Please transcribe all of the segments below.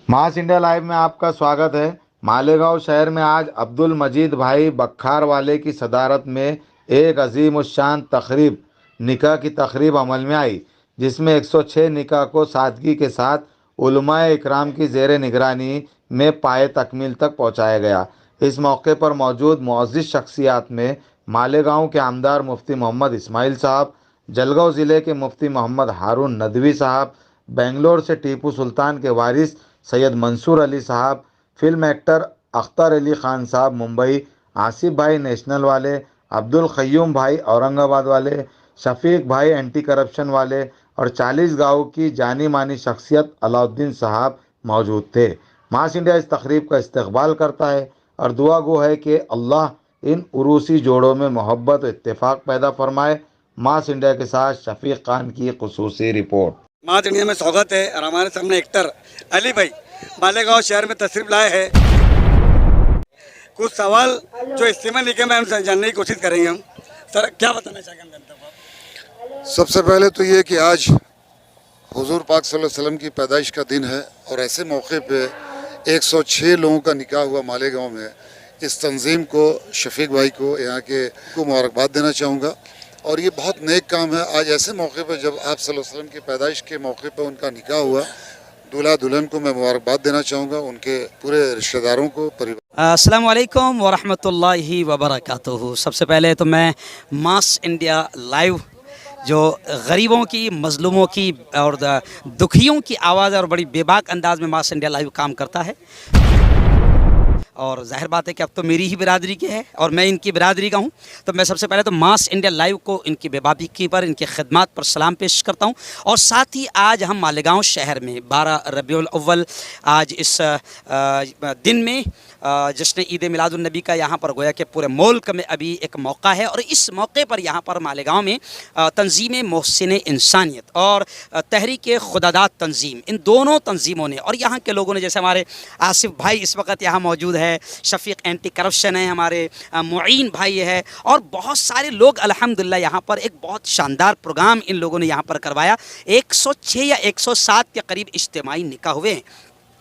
मास India live में आपका स्वागत है। मालेगांव शहर में आज अब्दुल मजीद भाई बख्खार वाले की सदारत में एक अजीम उशान तकरीब निकाह की तकरीब अमल में आई, जिसमें 106 निकाह को सादगी के साथ उलमाए इकराम की जेर निगरानी में पाए तकमील तक पहुँचाया गया। इस मौके पर मौजूद मुअज़्ज़िज़ शख्सियात में मालेगांव के आमदार मुफ्ती मोहम्मद इस्माइल साहब, जलगांव ज़िले के मुफ्ती मोहम्मद हारून नदवी साहब, बेंगलोर से टीपू सुल्तान के वारिस सैयद मंसूर अली साहब, फिल्म एक्टर अख्तर अली ख़ान साहब मुंबई, आसिफ भाई नेशनल वाले, अब्दुल क़य्यूम भाई औरंगाबाद वाले, शफीक भाई एंटी करप्शन वाले और 40 गाँव की जानी मानी शख्सियत अलाउद्दीन साहब मौजूद थे। मास इंडिया इस तकरीब का इस्तकबाल करता है और दुआ गो है कि अल्लाह इन उरूसी जोड़ों में मोहब्बत और इत्तेफाक पैदा फरमाए। मास इंडिया के साथ शफीक खान की खुसूसी रिपोर्ट। मास इंडिया में स्वागत है और हमारे सामने एक्टर अली भाई मालेगांव शहर में तशरीफ लाए हैं। कुछ सवाल जो इस्तेमाल लिखे में हम जानने की कोशिश करेंगे। हम सर क्या बताना चाहेंगे जनता को? सबसे पहले तो ये कि आज हुजूर पाक सल्लल्लाहु अलैहि वसल्लम की पैदाइश का दिन है और ऐसे मौके पे 106 लोगों का निकाह हुआ मालेगांव में। इस तंजीम को, शफीक भाई को, यहाँ के को मुबारकबाद देना चाहूँगा और ये बहुत नेक काम है। आज ऐसे मौके पर जब आप सल्लल्लाहु अलैहि वसल्लम की पैदाइश के मौके पर उनका निकाह हुआ, दूल्हा दुल्हन को मैं मुबारकबाद देना चाहूँगा, उनके पूरे रिश्तेदारों को, परिवार। अस्सलाम वालेकुम वरहमतुल्लाहि वबरकातुहू। सबसे पहले तो मैं मास इंडिया लाइव जो गरीबों की, मज़लूमों की और दुखियों की आवाज़ और बड़ी बेबाक अंदाज में मास इंडिया लाइव काम करता है और जाहिर बात है कि अब तो मेरी ही बिरादरी के है और मैं इनकी बिरादरी का हूँ। तो मैं सबसे पहले तो मास इंडिया लाइव को इनकी बेबाकी पर, इनकी खिदमत पर सलाम पेश करता हूँ। और साथ ही आज हम मालेगांव शहर में 12 रबीउल अव्वल आज इस दिन में जश्न ईद मिलादुन नबी का यहाँ पर गोया कि पूरे मुल्क में अभी एक मौका है और इस मौके पर यहाँ पर मालेगांव में तंजीम मोहसिन इंसानियत और तहरीक खुदादाद तंजीम, इन दोनों तंजीमों ने और यहाँ के लोगों ने, जैसे हमारे आसिफ भाई इस वक्त यहाँ मौजूद है, शफीक एंटी करप्शन है, हमारे मुईन भाई है और बहुत सारे लोग अल्हम्दुलिल्लाह यहाँ पर एक बहुत शानदार प्रोग्राम इन लोगों ने यहाँ पर करवाया। 106 या 107 के करीब इज्तिमाई निकाह हुए हैं।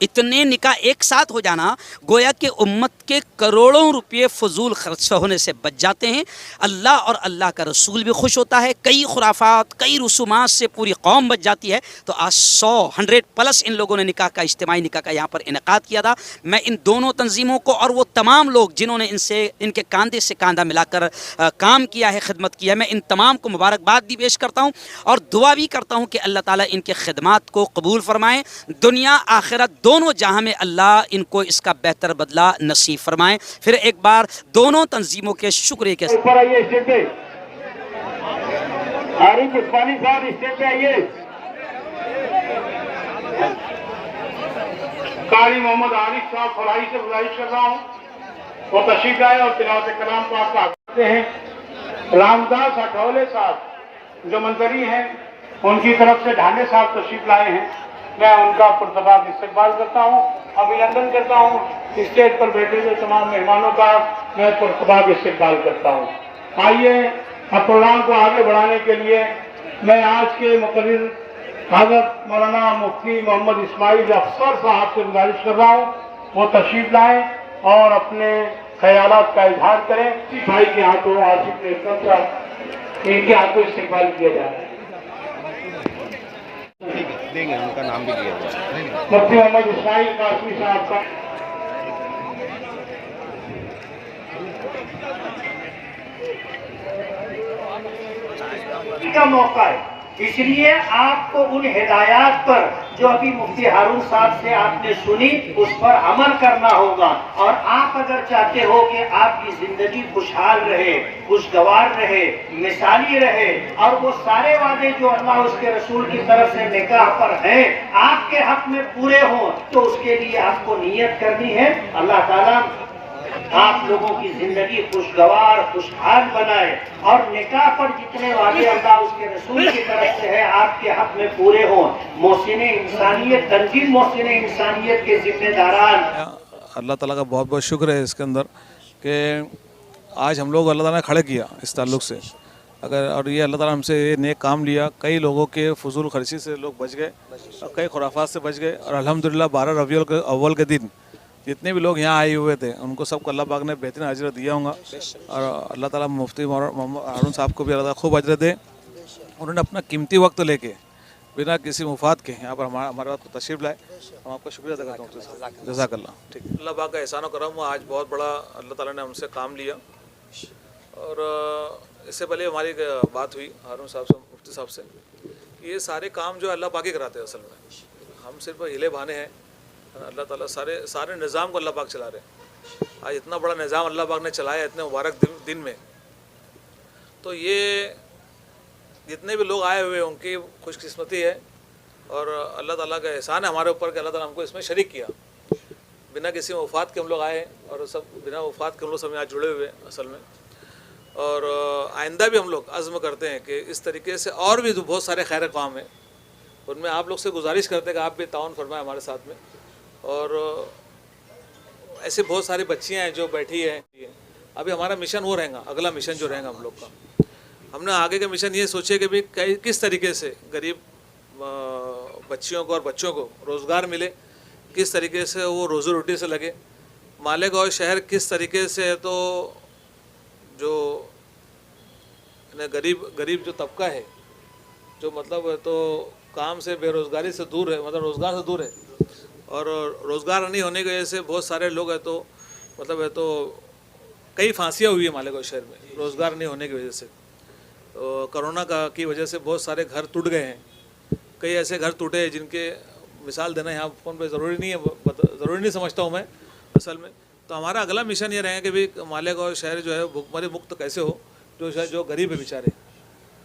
इतने निकाह एक साथ हो जाना गोया कि उम्मत के करोड़ों रुपये फजूल खर्च होने से बच जाते हैं। अल्लाह और अल्लाह का रसूल भी खुश होता है। कई खुराफात, कई रसूमात से पूरी कौम बच जाती है। तो आज 100 प्लस इन लोगों ने निकाह का, इज्तिमाई निकाह का यहाँ पर इनेकाद किया था। मैं इन दोनों तंजीमों को और वो तमाम लोग जिन्होंने इनसे, इनके कांधे से कांधा मिलाकर काम किया है, खिदमत किया है, मैं इन तमाम को मुबारकबाद भी पेश करता हूँ और दुआ भी करता हूँ कि अल्लाह ताला इनके खिदमात को कबूल फरमाएँ। दुनिया आखिरत दोनों जहां में अल्लाह इनको इसका बेहतर बदला नसीब फरमाए। फिर एक बार दोनों तंजीमों के शुक्रिया के ऊपर आइए, स्टेज पे आरिफ उस्मानी साहब स्टेज पे आइए। कारी मोहम्मद आरिफ साहब फराही से गुजारिश कर रहा हूँ वो तशरीफ लाए और तिलावत कलाम पाक करते हैं। रामदास अठौले साहब जो मंजरी हैं, उनकी तरफ से ढांडे साहब तशरीफ लाए हैं। मैं उनका पुरतबाक इस्तकबाल करता हूँ, अभिनंदन करता हूँ। स्टेज पर बैठे हुए तमाम मेहमानों का मैं पुरतबाक इस्तकबाल करता हूँ। आइए, अब प्रोग्राम को आगे बढ़ाने के लिए मैं आज के मुकर्रिर हज़रत मौलाना मुफ्ती मोहम्मद इस्माइल अफसर साहब से गुजारिश कर रहा हूँ वो तशरीफ लाएँ और अपने ख्यालात का इजहार करें। भाई के हाथों, आसिफ नेशनल साहब, इनके हाथों इस्तकबाल किया जा रहा है। देंगे, उनका नाम भी लिया जाए। मुफ्ती मोहम्मद इस्माइल कासमी साहब का मौका है, इसलिए आपको उन हिदायत पर जो अभी मुफ्ती हारून साहब से आपने सुनी उस पर अमल करना होगा। और आप अगर चाहते हो कि आपकी जिंदगी खुशहाल रहे, खुशगवार रहे, मिसाली रहे और वो सारे वादे जो अल्लाह उसके रसूल की तरफ से निकाह पर हैं आपके हक में पूरे हों, तो उसके लिए आपको नियत करनी है अल्लाह ताला आप लोगों की जिंदगी खुशगवार, खुशहाल बनाए और निकाह पर जितने वादे अल्लाह उसके रसूल की तरफ से है आपके हक में पूरे हों। मोहसिन इंसानियत, तंजीम मोहसिन इंसानियत के जिम्मेदारान, अल्लाह ताला का बहुत बहुत शुक्र है इसके अंदर कि आज हम लोग अल्लाह ताला ने खड़े किया इस ताल्लुक़ से अगर और ये अल्लाह ताला हमसे ये नेक काम लिया, कई लोगों के फजूल खर्ची से लोग बच गए और कई खुराफात से बच गए। और अल्हम्दुलिल्लाह 12 रबीउल अव्वल के दिन जितने भी लोग यहाँ आए हुए थे उनको सबको अल्लाह पाक ने बेहतरीन अजर दिया होगा। और अल्लाह ताला मुफ्ती मोहम्मद हारून साहब को भी अल्लाह ताला खूब अजर दे। उन्होंने अपना कीमती वक्त लेके बिना किसी मुफाद के यहाँ पर हमारे बात को तशरीफ़ लाए। हम आपका शुक्रिया अदा करता हूँ। जज़ाकल्लाह। ठीक है, अल्लाह पाक का एहसान और करम हुआ, आज बहुत बड़ा अल्लाह ताला ने हमसे काम लिया। और इससे पहले हमारी एक बात हुई हारून साहब से, मुफ्ती साहब से, ये सारे काम जो अल्लाह पाक ही कराते हैं असल में, हम सिर्फ हिले बहाने हैं। अल्लाह ताला सारे निज़ाम को अल्लाह पाक चला रहे हैं। आज इतना बड़ा निज़ाम अल्लाह पाक ने चलाया इतने मुबारक दिन में, तो ये जितने भी लोग आए हुए उनकी खुशकिस्मती है और अल्लाह ताला का एहसान है हमारे ऊपर कि अल्लाह ताला हमको इसमें शरीक किया। बिना किसी मुफाद के हम लोग आए और सब बिना मुफाद के हम लोग सब यहाँ जुड़े हुए असल में। और आइंदा भी हम लोग अज़्म करते हैं कि इस तरीके से और भी बहुत सारे खैर काम हैं, उनमें आप लोग से गुजारिश करते हैं कि आप भी ताउन फरमाएं हमारे साथ में। और ऐसे बहुत सारी बच्चियाँ हैं जो बैठी हैं। अभी हमारा मिशन वो रहेगा, अगला मिशन जो रहेगा हम लोग का, हमने आगे का मिशन ये सोचे कि भी किस तरीके से गरीब बच्चियों को और बच्चों को रोज़गार मिले, किस तरीके से वो रोज़ी रोटी से लगे। मालेगांव शहर किस तरीके से तो जो गरीब जो तबका है, जो मतलब तो काम से बेरोज़गारी से दूर है, मतलब रोज़गार से दूर है, और रोज़गार नहीं होने की वजह से बहुत सारे लोग है तो मतलब है तो कई फांसियाँ हुई है मालेगांव शहर में रोज़गार नहीं होने की वजह से। कोरोना की वजह से बहुत सारे घर टूट गए हैं। कई ऐसे घर टूटे हैं जिनके मिसाल देना यहाँ फ़ोन पे ज़रूरी नहीं है, ज़रूरी नहीं समझता हूँ मैं असल में। तो हमारा अगला मिशन ये रहेगा कि भाई मालेगांव शहर जो है भुखमरी मुक्त कैसे हो। जो गरीब है बेचारे,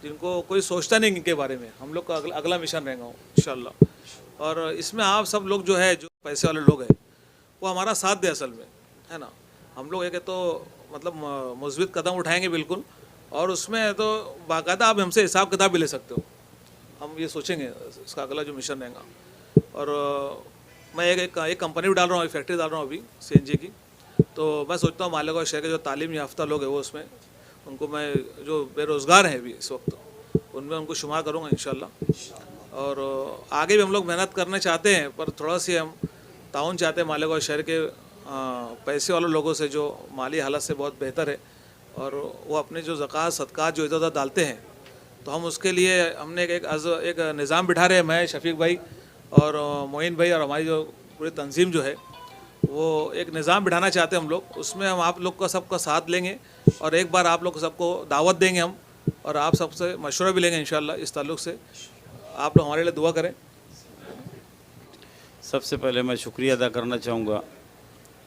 जिनको कोई सोचता नहीं इनके बारे में, हम लोग का अगला मिशन रहेगा इंशाल्लाह। और इसमें आप सब लोग जो है, जो पैसे वाले लोग हैं, वो हमारा साथ दे असल में, है ना। हम लोग एक तो मतलब मुस्बित कदम उठाएंगे बिल्कुल, और उसमें तो बाकायदा आप हमसे हिसाब किताब भी ले सकते हो। हम ये सोचेंगे इसका अगला जो मिशन रहेगा। और मैं एक कंपनी भी डाल रहा हूँ, एक फैक्ट्री डाल रहा हूँ अभी CNG की। तो मैं सोचता हूँ मालेगांव शहर के जो तालीम याफ्ता लोग हैं वो उसमें उनको मैं जो बेरोज़गार हैं अभी इस वक्त, उनमें उनको शुमार करूँगा इंशाल्लाह। और आगे भी हम लोग मेहनत करना चाहते हैं, पर थोड़ा सी हम ताउन चाहते हैं मालेगांव शहर के पैसे वाले लोगों से, जो माली हालत से बहुत बेहतर है और वो अपने जो ज़कात सदक़ात जो इधर उधर डालते हैं। तो हम उसके लिए हमने एक निज़ाम बिठा रहे हैं, मैं शफीक भाई और मोइन भाई और हमारी जो पूरी तंजीम जो है वो एक निज़ाम बिठाना चाहते हैं हम लोग। उसमें हम आप लोग का सबका साथ लेंगे और एक बार आप लोग सबको दावत देंगे हम, और आप सबसे मशवरा भी लेंगे इंशाल्लाह इस ताल्लुक़ से। आप लोग हमारे लिए दुआ करें। सबसे पहले मैं शुक्रिया अदा करना चाहूँगा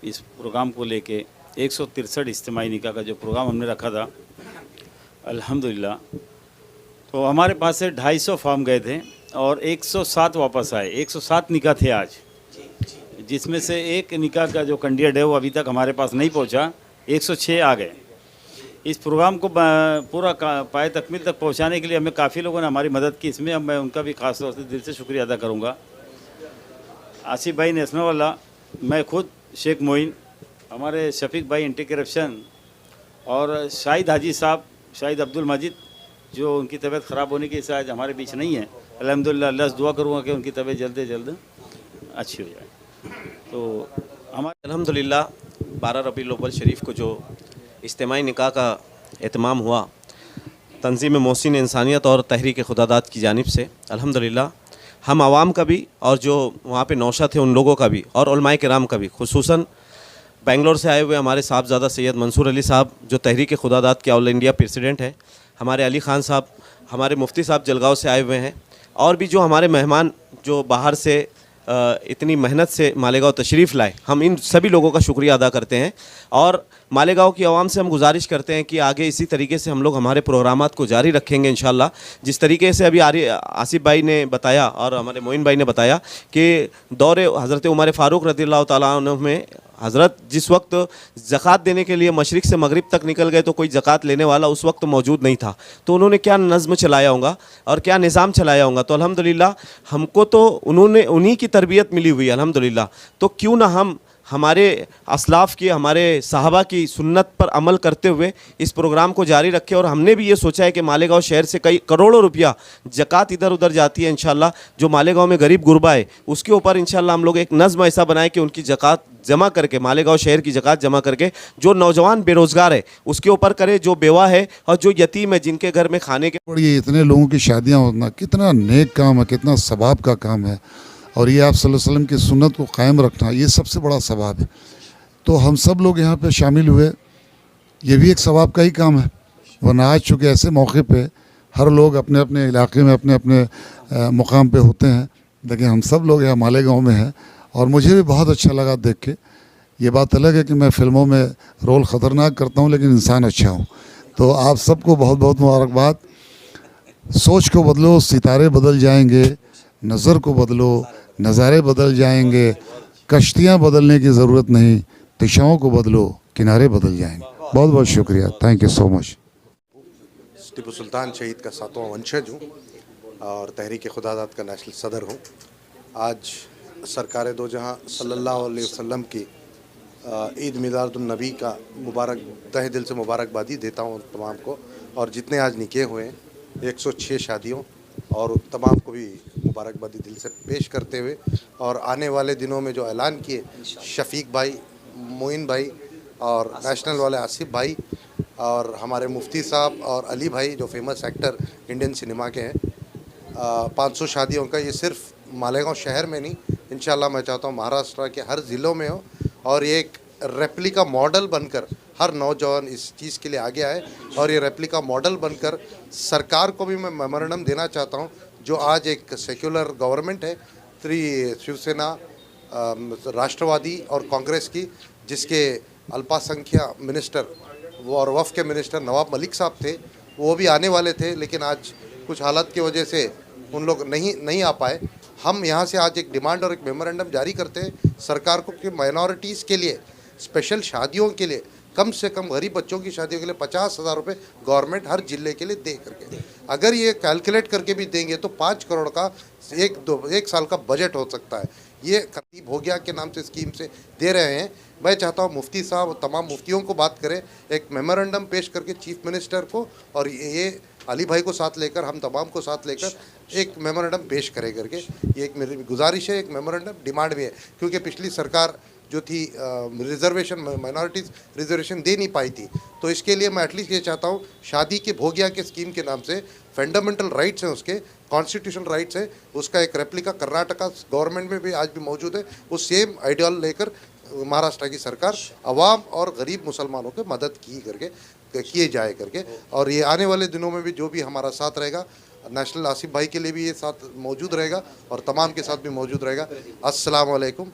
इस प्रोग्राम को लेके 163 इज्तिमाई निकाह का जो प्रोग्राम हमने रखा था, अल्हम्दुलिल्लाह। तो हमारे पास से 250 फॉर्म गए थे और 107 वापस आए। 107 निकाह थे आज, जिसमें से एक निकाह का जो कैंडिडेट है वो अभी तक हमारे पास नहीं पहुंचा। 106 आ गए। इस प्रोग्राम को पूरा पाए तकमील तक पहुंचाने के लिए हमें काफ़ी लोगों ने हमारी मदद की। इसमें अब मैं उनका भी ख़ास तौर से दिल से शुक्रिया अदा करूँगा। आसिफ भाई नेस्मा वाला, मैं खुद शेख मोइन, हमारे शफीक भाई एंटी करप्शन, और शाहिद हाजी साहब, शाहिद अब्दुल मजीद, जो उनकी तबीयत ख़राब होने की आज हमारे बीच नहीं है। अल्हम्दुलिल्लाह, अल्लाह से दुआ करूँगा कि उनकी तबीयत जल्द से जल्द अच्छी हो जाए। तो हमारे अल्हम्दुलिल्लाह 12 रबीउल अव्वल शरीफ को जो इज्तिमाई निकाह का एहतमाम हुआ तंज़ीम मोहसिन इंसानियत और तहरीक खुदादाद की जानिब से, अल्हम्दुलिल्लाह हम आवाम का भी और जो वहाँ पे नौशा थे उन लोगों का भी और उलमाए किराम का भी, खुसूसन बेंगलोर से आए हुए हमारे साहबज़ादा सैयद मंसूर अली साहब जो तहरीक खुदादाद के ऑल इंडिया प्रेसिडेंट है, हमारे अली ख़ान साहब, हमारे मुफ्ती साहब जलगांव से आए हुए हैं, और भी जो हमारे मेहमान जो बाहर से इतनी मेहनत से मालेगांव तशरीफ़ लाए, हम इन सभी लोगों का शुक्रिया अदा करते हैं। और मालेगांव की आवाम से हम गुजारिश करते हैं कि आगे इसी तरीके से हम लोग हमारे प्रोग्रामात को जारी रखेंगे इंशाल्लाह। जिस तरीके से अभी आसिफ भाई ने बताया और हमारे मोइन भाई ने बताया कि दौरे हज़रत उमर फ़ारूक रज़ियल्लाहु ताला अन्हु में हज़रत जिस वक्त ज़कात देने के लिए मशरिक़ से मगरिब तक निकल गए तो कोई ज़कात लेने वाला उस वक्त मौजूद नहीं था, तो उन्होंने क्या नज़्म चलाया होगा और क्या निज़ाम चलाया होगा। तो अल्हम्दुलिल्लाह हमको तो उन्हीं की तरबियत मिली हुई है अल्हम्दुलिल्लाह। तो क्यों ना हम हमारे असलाफ़ की, हमारे सहाबा की सुन्नत पर अमल करते हुए इस प्रोग्राम को जारी रखें। और हमने भी ये सोचा है कि मालेगांव शहर से कई करोड़ों रुपया ज़कात इधर उधर जाती है। इंशाल्लाह जो मालेगांव में गरीब गुरबा है उसके ऊपर इंशाल्लाह हम लोग एक नज़्म ऐसा बनाए कि उनकी ज़कात जमा करके, मालेगांव शहर की ज़कात जमा करके जो नौजवान बेरोज़गार है उसके ऊपर करे, जो बेवा है और जो यतीम है जिनके घर में खाने के। और ये इतने लोगों की शादियाँ होना कितना नेक काम है, कितना सवाब का काम है। और ये आप सल्लल्लाहु अलैहि वसल्लम की सुन्नत को कायम रखना, ये सबसे बड़ा सवाब है। तो हम सब लोग यहाँ पे शामिल हुए, ये भी एक सवाब का ही काम है। वरना आज चूँकि ऐसे मौके पे हर लोग अपने अपने इलाके में अपने अपने मुकाम पे होते हैं, लेकिन हम सब लोग यहाँ मालेगांव में हैं। और मुझे भी बहुत अच्छा लगा देख के। ये बात अलग है कि मैं फ़िल्मों में रोल ख़तरनाक करता हूँ लेकिन इंसान अच्छा हूँ। तो आप सबको बहुत बहुत मुबारकबाद। सोच को बदलो, सितारे बदल जाएंगे। नज़र को बदलो, नज़ारे बदल जाएंगे। कश्तियाँ बदलने की ज़रूरत नहीं, दिशाओं को बदलो, किनारे बदल जाएंगे। बहुत बहुत शुक्रिया, thank you so much. Tipu Sultan शहीद का 7वां वंशज हूँ और तहरीक खुदादाद का नेशनल सदर हूँ। आज सरकार दो जहाँ सल्लल्लाहु अलैहि वसल्लम की ईद मिलादुन्नबी का मुबारक तहे दिल से मुबारकबादी देता हूँ तमाम को। और जितने आज निकाह हुए हैं 106 शादियों, और तमाम को भी मुबारकबादी दिल से पेश करते हुए, और आने वाले दिनों में जो ऐलान किए शफीक भाई, मोइन भाई और नेशनल वाले आसिफ भाई और हमारे मुफ्ती साहब और अली भाई जो फेमस एक्टर इंडियन सिनेमा के हैं, 500 शादियों का, ये सिर्फ मालेगांव शहर में नहीं, इंशाल्लाह मैं चाहता हूँ महाराष्ट्र के हर ज़िलों में हो। और ये एक रेप्लिका मॉडल बनकर हर नौजवान इस चीज़ के लिए आगे आए। और ये रेप्लिका मॉडल बनकर सरकार को भी मैं मेमोरेंडम देना चाहता हूँ, जो आज एक सेक्युलर गवर्नमेंट है, शिवसेना, राष्ट्रवादी और कांग्रेस की, जिसके अल्पसंख्यक मिनिस्टर और वफ़ के मिनिस्टर नवाब मलिक साहब थे, वो भी आने वाले थे लेकिन आज कुछ हालत की वजह से उन लोग नहीं आ पाए। हम यहाँ से आज एक डिमांड और एक मेमोरेंडम जारी करते हैं सरकार को कि माइनॉरिटीज़ के लिए स्पेशल शादियों के लिए कम से कम गरीब बच्चों की शादियों के लिए 50,000 रुपये गवर्नमेंट हर ज़िले के लिए दे करके, अगर ये कैलकुलेट करके भी देंगे तो 5 करोड़ का एक साल का बजट हो सकता है। ये खतीब हो गया के नाम से स्कीम से दे रहे हैं। मैं चाहता हूँ मुफ्ती साहब तमाम मुफ्तियों को बात करें, एक मेमोरेंडम पेश करके चीफ मिनिस्टर को और ये अली भाई को साथ लेकर, हम तमाम को साथ लेकर एक मेमोरेंडम पेश करें करके, ये एक मेरी गुजारिश है, एक मेमोरेंडम डिमांड भी है। क्योंकि पिछली सरकार जो थी रिजर्वेशन, माइनॉरिटीज़ रिजर्वेशन दे नहीं पाई थी, तो इसके लिए मैं एटलीस्ट ये चाहता हूँ शादी के भोगिया के स्कीम के नाम से फंडामेंटल राइट्स हैं, उसके कॉन्स्टिट्यूशनल राइट्स है, उसका एक रेप्लिका कर्नाटका गवर्नमेंट में भी आज भी मौजूद है। उस सेम आइडियल लेकर महाराष्ट्र की सरकार अवाम और गरीब मुसलमानों की मदद किए जाए करके। और ये आने वाले दिनों में भी जो भी हमारा साथ रहेगा, नेशनल आसिफ भाई के लिए भी ये साथ मौजूद रहेगा और तमाम के साथ भी मौजूद रहेगा। अस्सलाम वालेकुम।